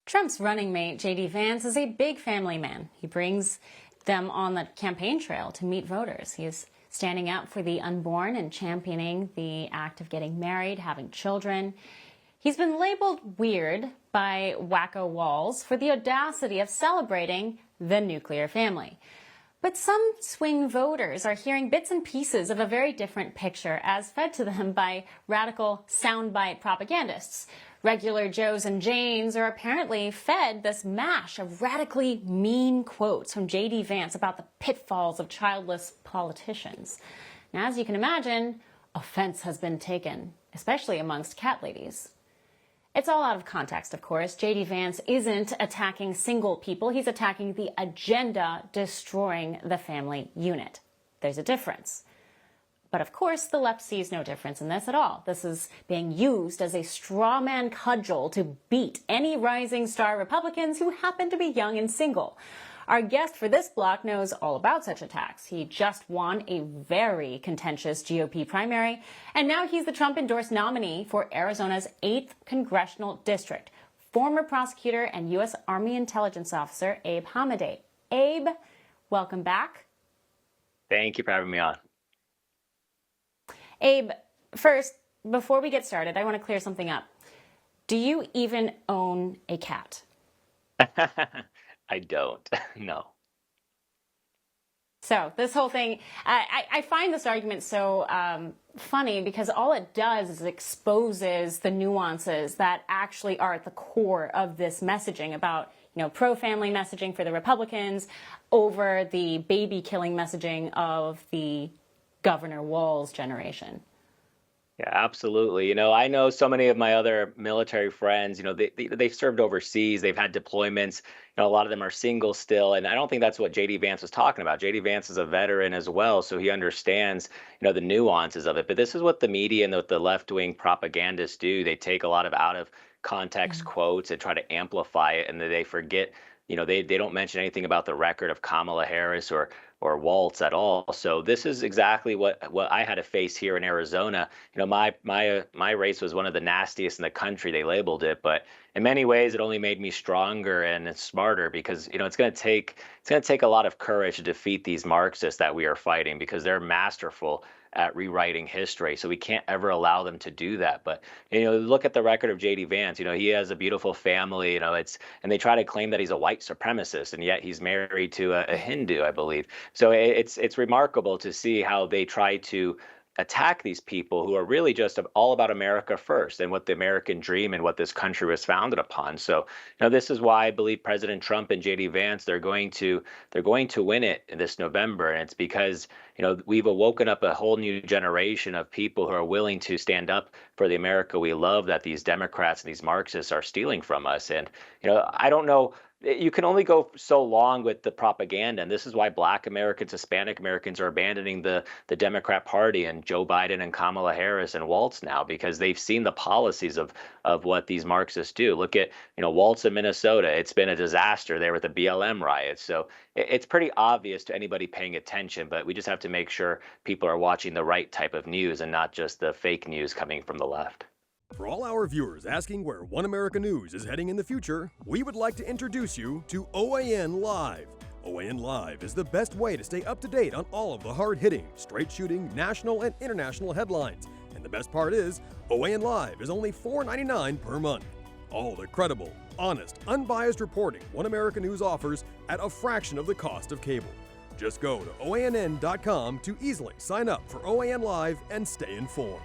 Trump's running mate, J.D. Vance, is a big family man. He brings them on the campaign trail to meet voters. He is standing up for the unborn and championing the act of getting married, having children. He's been labeled weird by wacko Walls for the audacity of celebrating the nuclear family. But some swing voters are hearing bits and pieces of a very different picture as fed to them by radical soundbite propagandists. Regular Joes and Janes are apparently fed this mash of radically mean quotes from J.D. Vance about the pitfalls of childless politicians. Now, as you can imagine, offense has been taken, especially amongst cat ladies. It's all out of context, of course. J.D. Vance isn't attacking single people. He's attacking the agenda destroying the family unit. There's a difference. But of course, the left sees no difference in this at all. This is being used as a straw man cudgel to beat any rising star Republicans who happen to be young and single. Our guest for this block knows all about such attacks. He just won a very contentious GOP primary, and now he's the Trump-endorsed nominee for Arizona's 8th congressional district. Former prosecutor and U.S. Army intelligence officer Abe Hamadeh. Abe, welcome back. Thank you for having me on. Abe, first, before we get started, I want to clear something up. Do you even own a cat? I don't, no. So this whole thing, I find this argument so funny because all it does is exposes the nuances that actually are at the core of this messaging about, pro-family messaging for the Republicans over the baby-killing messaging of the Governor Walls generation. Yeah, absolutely. I know so many of my other military friends, they've served overseas, they've had deployments, a lot of them are single still. And I don't think that's what J.D. Vance was talking about. J.D. Vance is a veteran as well, so he understands, the nuances of it. But this is what the media and the left-wing propagandists do. They take a lot of out-of-context quotes and try to amplify it, and they forget, they don't mention anything about the record of Kamala Harris or Waltz at all. So this is exactly what I had to face here in Arizona. My race was one of the nastiest in the country, they labeled it, but in many ways it only made me stronger and smarter because it's going to take a lot of courage to defeat these Marxists that we are fighting because they're masterful at rewriting history. So we can't ever allow them to do that. But, look at the record of J.D. Vance. He has a beautiful family, and they try to claim that he's a white supremacist, and yet he's married to a Hindu, I believe. So it's remarkable to see how they try to attack these people who are really just all about America first and what the American dream and what this country was founded upon. So, this is why I believe President Trump and J.D. Vance, they're going to win it this November. And it's because, we've awoken up a whole new generation of people who are willing to stand up for the America we love that these Democrats and these Marxists are stealing from us. And, I don't know. You can only go so long with the propaganda, and this is why Black Americans, Hispanic Americans are abandoning the Democrat Party and Joe Biden and Kamala Harris and Waltz now because they've seen the policies of what these Marxists do. Look at Waltz in Minnesota; it's been a disaster there with the BLM riots. So it's pretty obvious to anybody paying attention, but we just have to make sure people are watching the right type of news and not just the fake news coming from the left. For all our viewers asking where One America News is heading in the future, we would like to introduce you to OAN Live. OAN Live is the best way to stay up to date on all of the hard-hitting, straight-shooting, national and international headlines. And the best part is, OAN Live is only $4.99 per month. All the credible, honest, unbiased reporting One America News offers at a fraction of the cost of cable. Just go to OANN.com to easily sign up for OAN Live and stay informed.